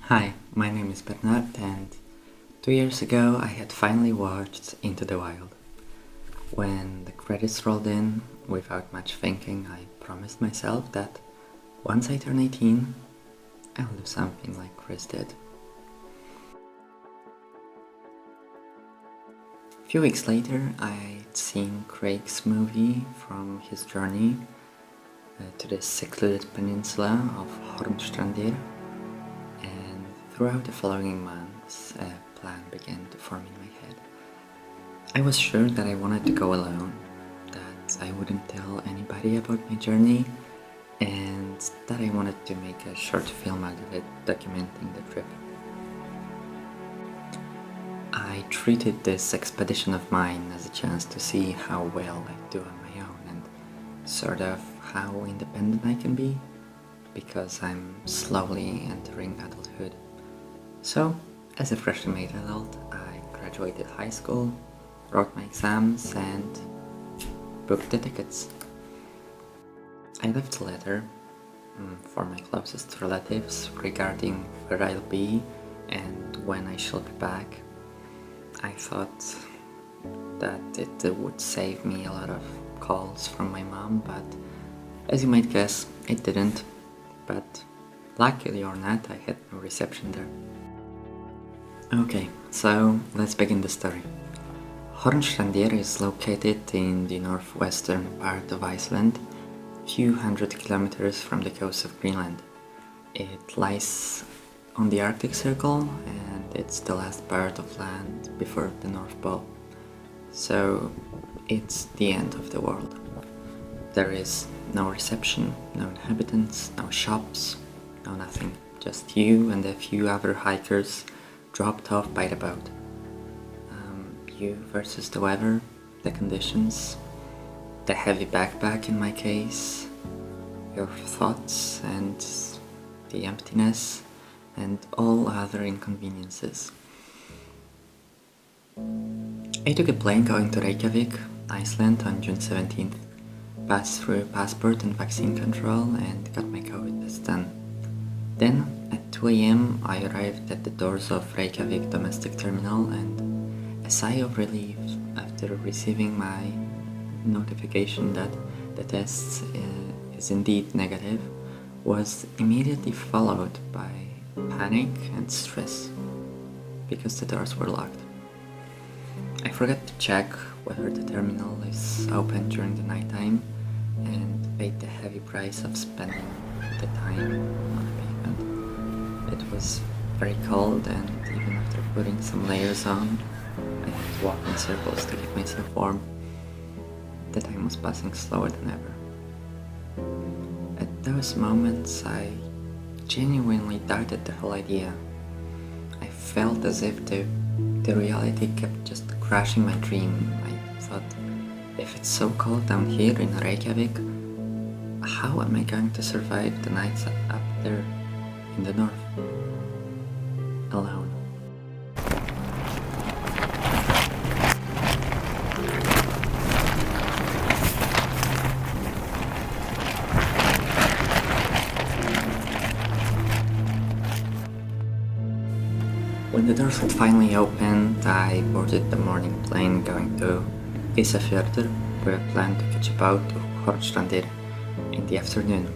Hi, my name is Bernard, and 2 years ago I had finally watched Into the Wild. When the credits rolled in, without much thinking, I promised myself that once I turn 18, I'll do something like Chris did. A few weeks later, I'd seen Kraig's movie from his journey to the secluded peninsula of Hornstrandir. Throughout the following months, a plan began to form in my head. I was sure that I wanted to go alone, that I wouldn't tell anybody about my journey, and that I wanted to make a short film out of it, documenting the trip. I treated this expedition of mine as a chance to see how well I do on my own, and sort of how independent I can be, because I'm slowly entering adulthood. So, as a freshly made adult, I graduated high school, wrote my exams, and booked the tickets. I left a letter for my closest relatives regarding where I'll be and when I shall be back. I thought that it would save me a lot of calls from my mom, but as you might guess, it didn't. But luckily or not, I had no reception there. Okay, so let's begin the story. Hornstrandir is located in the northwestern part of Iceland, a few hundred kilometers from the coast of Greenland. It lies on the Arctic Circle, and it's the last part of land before the North Pole. So it's the end of the world. There is no reception, no inhabitants, no shops, no nothing. Just you and a few other hikers dropped off by the boat. You versus the weather, the conditions, the heavy backpack in my case, your thoughts and the emptiness, and all other inconveniences. I took a plane going to Reykjavik, Iceland on June 17th, passed through passport and vaccine control, and got my COVID test done. Then, at 2 a.m. I arrived at the doors of Reykjavik domestic terminal, and a sigh of relief after receiving my notification that the test is indeed negative was immediately followed by panic and stress because the doors were locked. I forgot to check whether the terminal is open during the nighttime and paid the heavy price of spending the time on the pavement. It was very cold, and even after putting some layers on, I had to walk in circles to keep myself warm. The time was passing slower than ever. At those moments, I genuinely doubted the whole idea. I felt as if the reality kept just crashing my dream. I thought, if it's so cold down here in Reykjavik, how am I going to survive the nights up there in the north? Alone. When the doors had finally opened, I boarded the morning plane going to Ísafjörður, where I planned to catch a boat to Hornstrandir in the afternoon.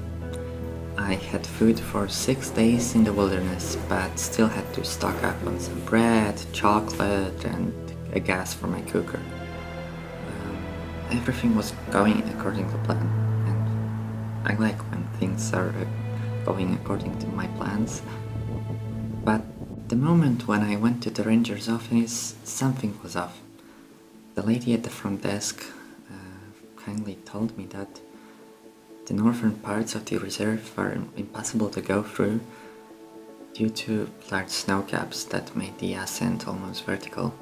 I had food for 6 days in the wilderness, but still had to stock up on some bread, chocolate, and a gas for my cooker. Everything was going according to plan, and I like when things are going according to my plans. But the moment when I went to the ranger's office, something was off. The lady at the front desk kindly told me that the northern parts of the reserve are impossible to go through due to large snow caps that made the ascent almost vertical.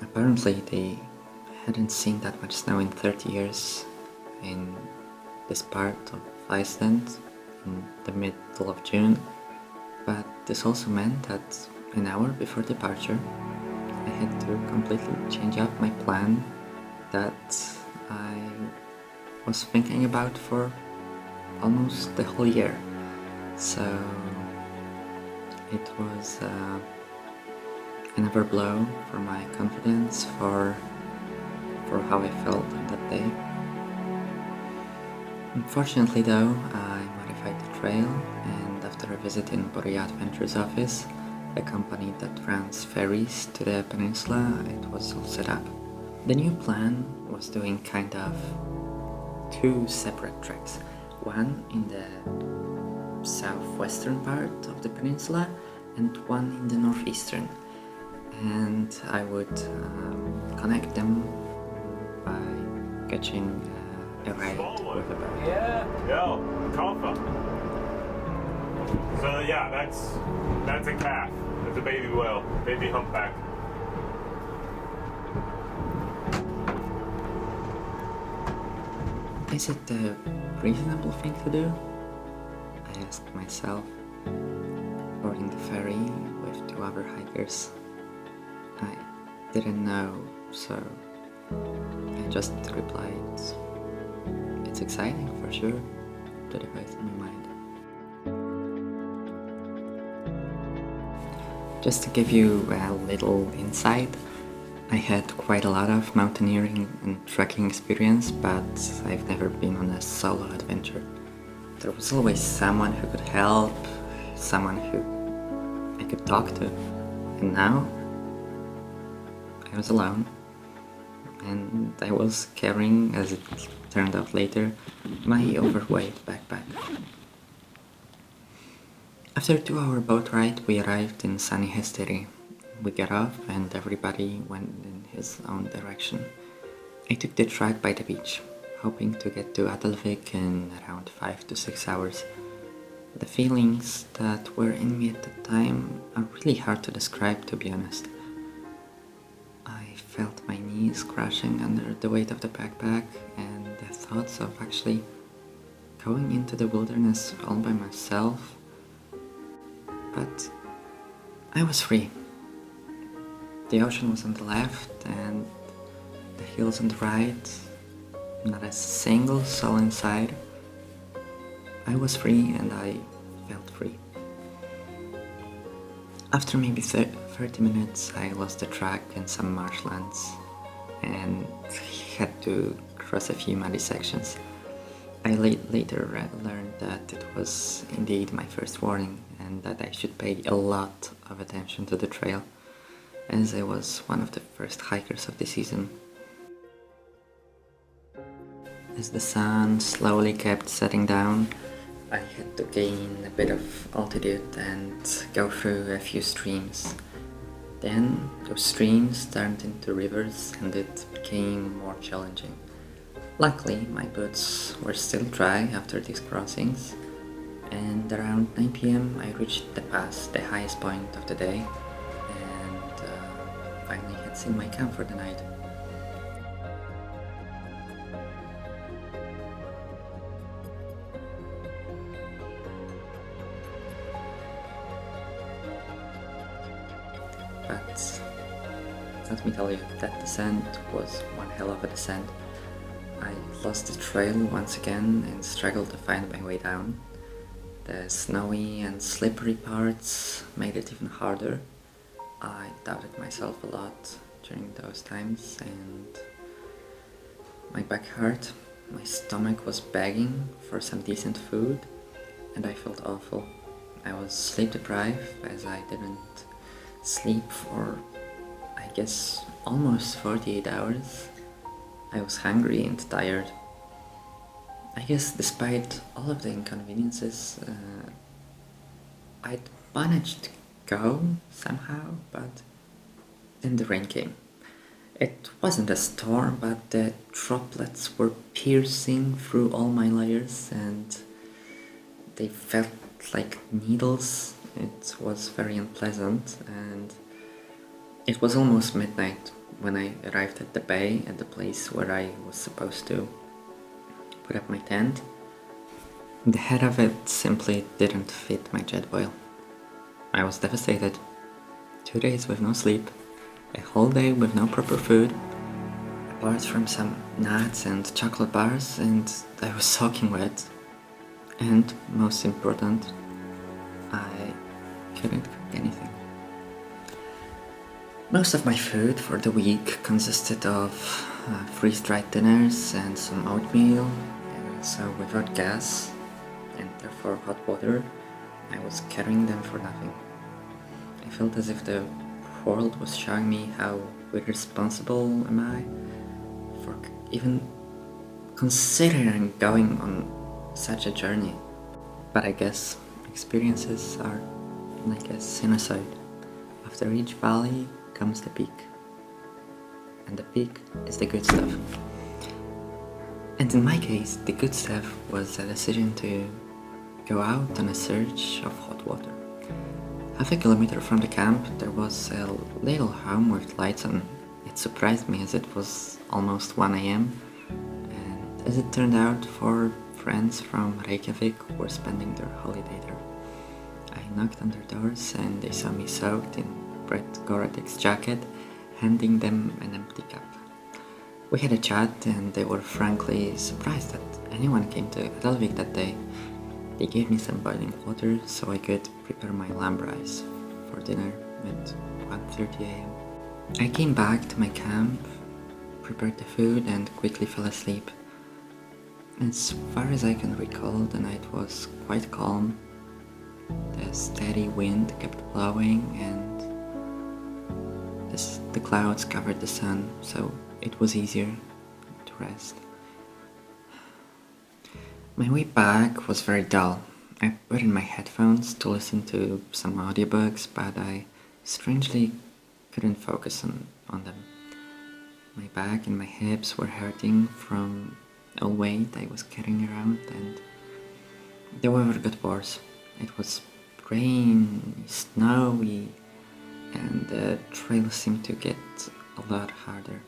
Apparently they hadn't seen that much snow in 30 years in this part of Iceland in the middle of June, but this also meant that an hour before departure I had to completely change up my plan that I was thinking about for almost the whole year. So it was another blow for my confidence, for how I felt on that day. Unfortunately though, I modified the trail, and after a visit in Borea Adventures office, a company that runs ferries to the peninsula, it was all set up. The new plan was doing kind of two separate treks, one in the southwestern part of the peninsula and one in the northeastern, and I would connect them by catching a ride with a boat. Yeah. Yo, Alpha. So yeah, that's a calf. That's a baby whale, baby humpback. Is it a reasonable thing to do? I asked myself, boarding the ferry with two other hikers. I didn't know, so I just replied, "It's exciting for sure," to the voice in my mind. Just to give you a little insight, I had quite a lot of mountaineering and trekking experience, but I've never been on a solo adventure. There was always someone who could help, someone who I could talk to, and now I was alone, and I was carrying, as it turned out later, my overweight backpack. After a 2-hour boat ride, we arrived in sunny Hesteri. We got off and everybody went in his own direction. I took the track by the beach, hoping to get to Adelvik in around 5 to 6 hours. The feelings that were in me at the time are really hard to describe, to be honest. I felt my knees crashing under the weight of the backpack, and the thoughts of actually going into the wilderness all by myself. But I was free. The ocean was on the left and the hills on the right, not a single soul inside. I was free and I felt free. After maybe 30 minutes, I lost the track in some marshlands and had to cross a few muddy sections. I later learned that it was indeed my first warning and that I should pay a lot of attention to the trail, as I was one of the first hikers of the season. As the sun slowly kept setting down, I had to gain a bit of altitude and go through a few streams. Then those streams turned into rivers and it became more challenging. Luckily, my boots were still dry after these crossings, and around 9 p.m. I reached the pass, the highest point of the day, and finally had seen my camp for the night. But let me tell you, that descent was one hell of a descent. I lost the trail once again and struggled to find my way down. The snowy and slippery parts made it even harder. I doubted myself a lot during those times and my back hurt. My stomach was begging for some decent food, and I felt awful. I was sleep deprived as I didn't sleep for, I guess, almost 48 hours. I was hungry and tired. I guess despite all of the inconveniences, I'd managed to go somehow, but then the rain came. It wasn't a storm, but the droplets were piercing through all my layers and they felt like needles. It was very unpleasant, and it was almost midnight when I arrived at the bay, at the place where I was supposed to put up my tent. The head of it simply didn't fit my jet boil. I was devastated. 2 days with no sleep, a whole day with no proper food, apart from some nuts and chocolate bars, and I was soaking wet. And most important, I couldn't cook anything. Most of my food for the week consisted of freeze-dried dinners and some oatmeal, so without gas and therefore hot water, I was carrying them for nothing. I felt as if the world was showing me how irresponsible am I for even considering going on such a journey. But I guess experiences are like a sinusoid. After each valley comes the peak. And the peak is the good stuff. And in my case, the good stuff was a decision to go out on a search of hot water. Half a kilometer from the camp, there was a little home with lights on. It surprised me as it was almost 1 a.m. And as it turned out, 4 friends from Reykjavik were spending their holiday there. I knocked on their doors and they saw me soaked in red Gore-Tex jacket, handing them an empty cup. We had a chat and they were frankly surprised that anyone came to Reykjavik that day. They gave me some boiling water so I could prepare my lamb rice for dinner at 1:30 a.m. I came back to my camp, prepared the food and quickly fell asleep. As far as I can recall, the night was quite calm. The steady wind kept blowing and the clouds covered the sun, so it was easier to rest. My way back was very dull. I put in my headphones to listen to some audiobooks, but I strangely couldn't focus on them. My back and my hips were hurting from all weight I was carrying around, and the weather got worse. It was rainy, snowy, and the trail seemed to get a lot harder.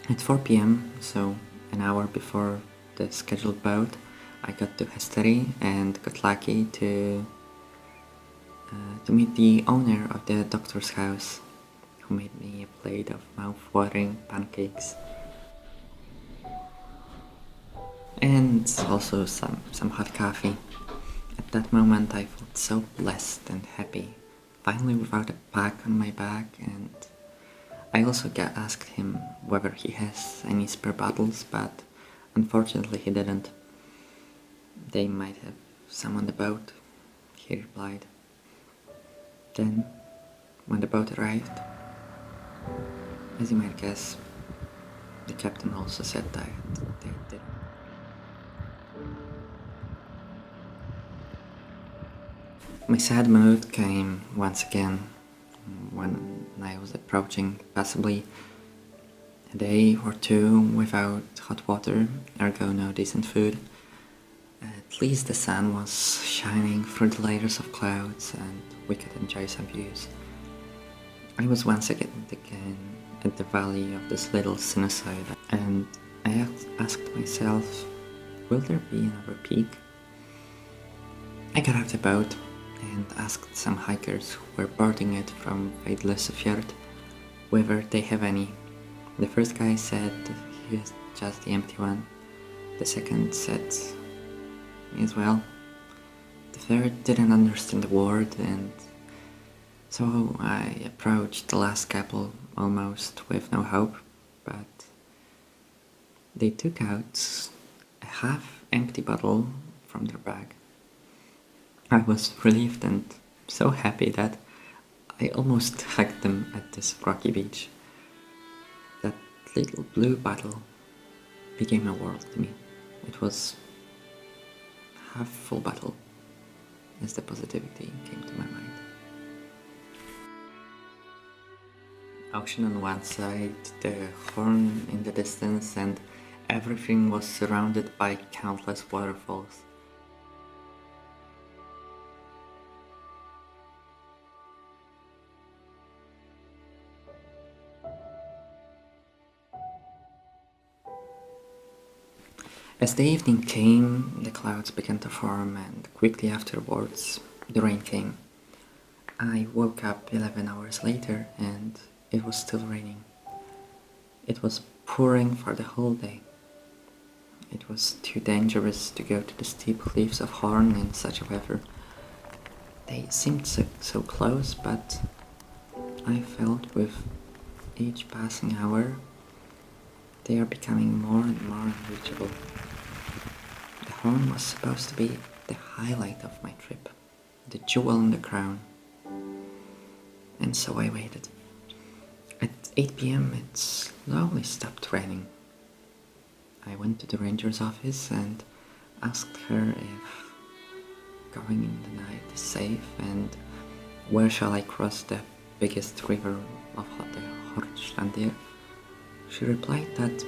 At 4 p.m., so an hour before the scheduled boat, I got to Hesteri and got lucky to meet the owner of the doctor's house, who made me a plate of mouth-watering pancakes. And also some hot coffee. At that moment I felt so blessed and happy, finally without a pack on my back, and I also asked him whether he has any spare bottles, but unfortunately he didn't. They might have some on the boat, he replied. Then, when the boat arrived, as you might guess, the captain also said that they didn't. My sad mood came once again when I was approaching possibly a day or two without hot water, ergo no decent food. At least the sun was shining through the layers of clouds and we could enjoy some views. I was once again at the valley of this little sinusoid, and I asked myself, will there be another peak? I got off the boat and asked some hikers who were boarding it from Veidløsefjord whether they have any. The first guy said he has just the empty one. The second said me as well. The third didn't understand the word, and so I approached the last couple almost with no hope, but They took out a half-empty bottle from their bag. I was relieved and so happy that I almost hugged them at this rocky beach. That little blue bottle became a world to me. It was half full bottle as the positivity came to my mind. Ocean on one side, the Horn in the distance, and everything was surrounded by countless waterfalls. As the evening came, the clouds began to form, and quickly afterwards, the rain came. I woke up 11 hours later, and it was still raining. It was pouring for the whole day. It was too dangerous to go to the steep cliffs of Horn in such a weather. They seemed so close, but I felt with each passing hour they are becoming more and more unreachable. The Horn was supposed to be the highlight of my trip, the jewel in the crown. And so I waited. At 8 p.m. it slowly stopped raining. I went to the ranger's office and asked her if going in the night is safe and where shall I cross the biggest river of the Hornstrandir. She replied that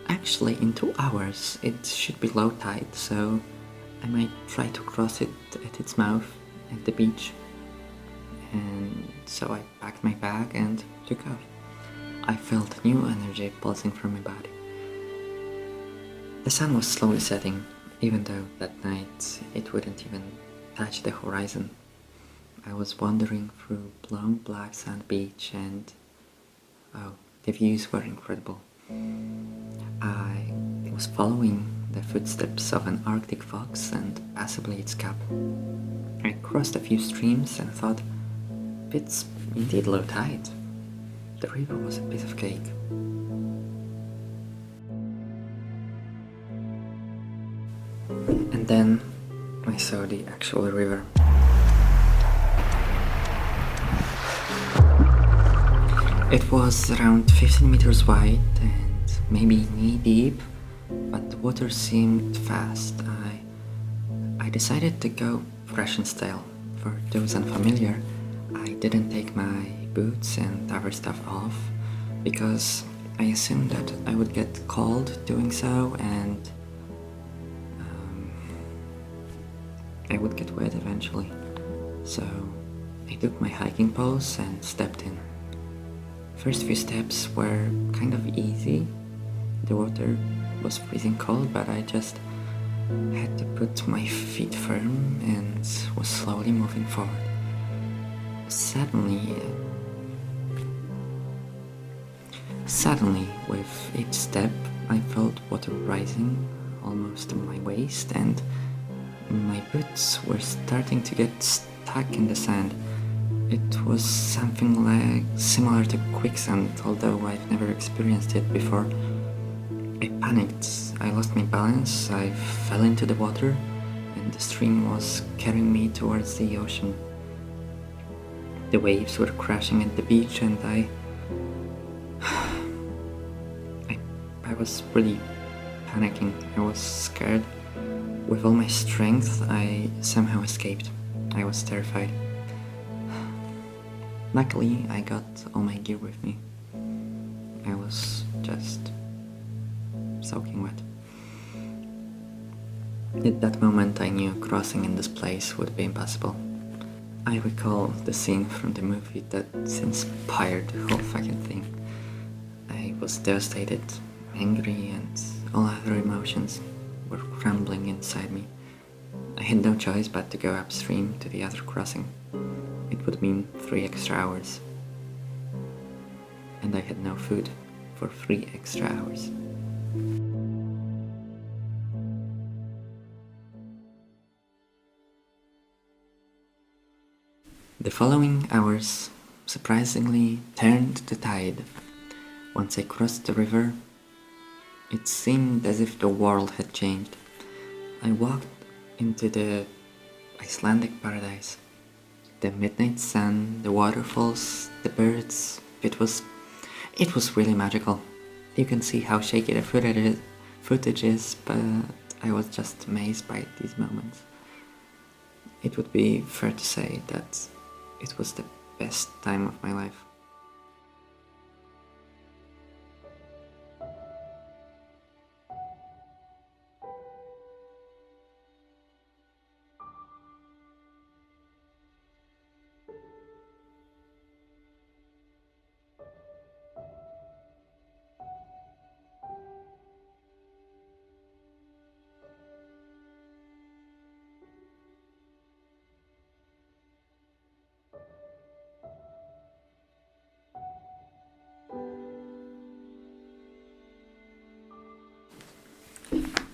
actually in 2 hours it should be low tide, so I might try to cross it at its mouth at the beach. And so I packed my bag and took off. I felt new energy pulsing from my body. The sun was slowly setting, even though that night it wouldn't even touch the horizon. I was wandering through long black sand beach and the views were incredible. I was following the footsteps of an Arctic fox and possibly its cub. I crossed a few streams and thought, it's indeed low tide. The river was a piece of cake. And then I saw the actual river. It was around 15 meters wide and maybe knee deep, but the water seemed fast. I decided to go fresh and stale. For those unfamiliar, I didn't take my boots and other stuff off because I assumed that I would get cold doing so and I would get wet eventually. So I took my hiking poles and stepped in. First few steps were kind of easy. The water was freezing cold, but I just had to put my feet firm and was slowly moving forward. Suddenly, with each step, I felt water rising almost to my waist, and my boots were starting to get stuck in the sand. It was something similar to quicksand, although I've never experienced it before. I panicked, I lost my balance, I fell into the water, and the stream was carrying me towards the ocean. The waves were crashing at the beach, and I was really panicking. I was scared. With all my strength, I somehow escaped. I was terrified. Luckily, I got all my gear with me. I was just soaking wet. At that moment, I knew crossing in this place would be impossible. I recall the scene from the movie that inspired the whole fucking thing. I was devastated, angry, and all other emotions were crumbling inside me. I had no choice but to go upstream to the other crossing. It would mean 3 extra hours. And I had no food for 3 extra hours. The following hours surprisingly turned the tide. Once I crossed the river, It seemed as if the world had changed. I walked into the Icelandic paradise. The midnight sun, the waterfalls, the birds. It was really magical. You can see how shaky the footage is, but I was just amazed by these moments. It would be fair to say that it was the best time of my life.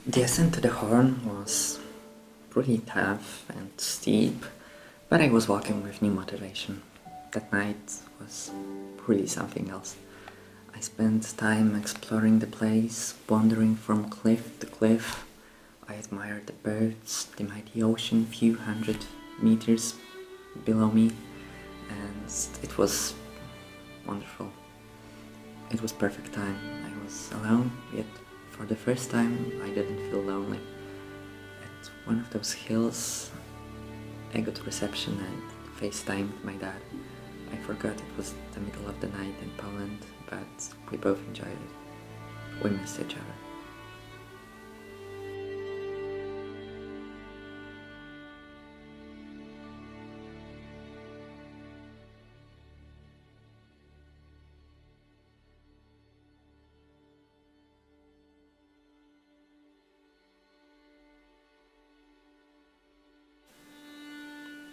The ascent to the Horn was pretty tough and steep, but I was walking with new motivation. That night was really something else. I spent time exploring the place, wandering from cliff to cliff. I admired the birds, the mighty ocean few hundred meters below me, and it was wonderful. It was perfect time. I was alone, yet for the first time I didn't feel lonely. At one of those hills, I got reception and FaceTimed my dad. I forgot it was the middle of the night in Poland, but we both enjoyed it. We missed each other.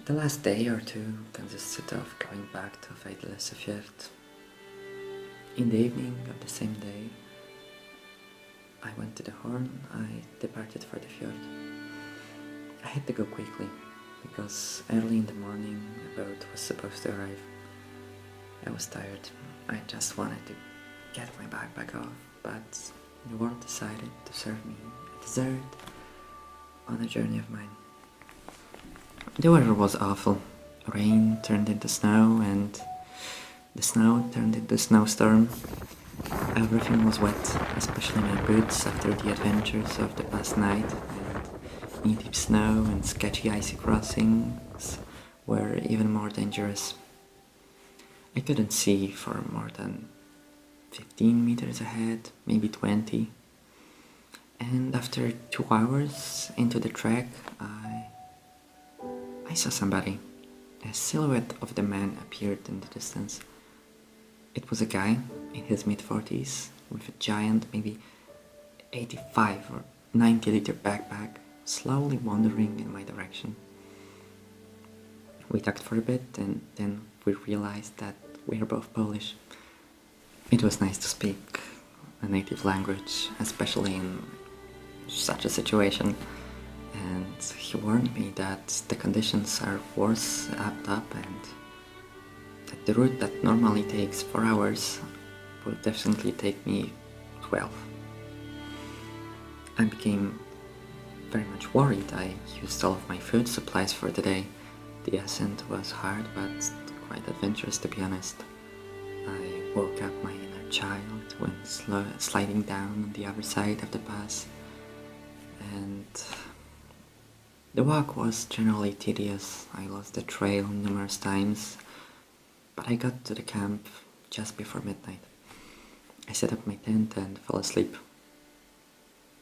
The last day or two consisted of going back to Fjord. In the evening of the same day, I went to the Horn. I departed for the fjord. I had to go quickly, because early in the morning a boat was supposed to arrive. I was tired. I just wanted to get my backpack off, but the world decided to serve me a dessert on a journey of mine. The weather was awful. Rain turned into snow, and the snow turned into snowstorm. Everything was wet, especially my boots after the adventures of the past night, and knee-deep snow and sketchy icy crossings were even more dangerous. I couldn't see for more than 15 meters ahead, maybe 20. And after 2 hours into the trek, I saw somebody. A silhouette of the man appeared in the distance. It was a guy in his mid-40s with a giant, maybe 85 or 90 liter backpack, slowly wandering in my direction. We talked for a bit, and then we realized that we are both Polish. It was nice to speak a native language, especially in such a situation. And he warned me that the conditions are worse up and that the route that normally takes 4 hours will definitely take me 12. I became very much worried. I used all of my food supplies for the day. The ascent was hard but quite adventurous, to be honest. I woke up my inner child when sliding down on the other side of the pass, and the walk was generally tedious. I lost the trail numerous times, but I got to the camp just before midnight. I set up my tent and fell asleep.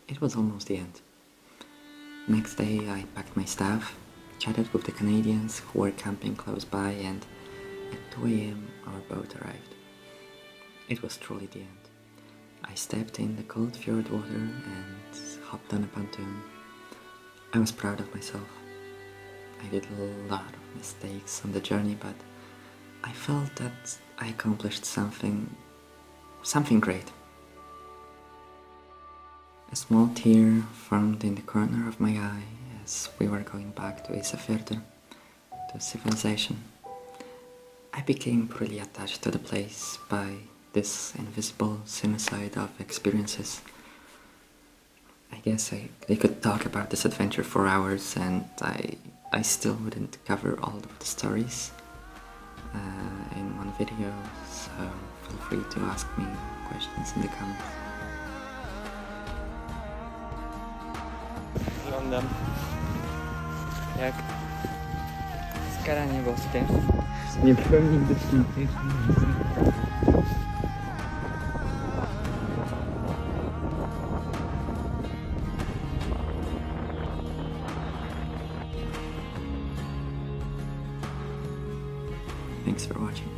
It was almost the end. Next day I packed my stuff, chatted with the Canadians who were camping close by, and at 2 a.m. our boat arrived. It was truly the end. I stepped in the cold fjord water and hopped on a pontoon. I was proud of myself. I did a lot of mistakes on the journey, but I felt that I accomplished something great. A small tear formed in the corner of my eye as we were going back to Isafjord, to civilization. I became really attached to the place by this invisible sinusoid of experiences. I guess I could talk about this adventure for hours and I still wouldn't cover all of the stories in one video, so feel free to ask me questions in the comments. Oglądam jak skaranie boskie. Nie byłem nigdy w tym miejscu. Thanks for watching.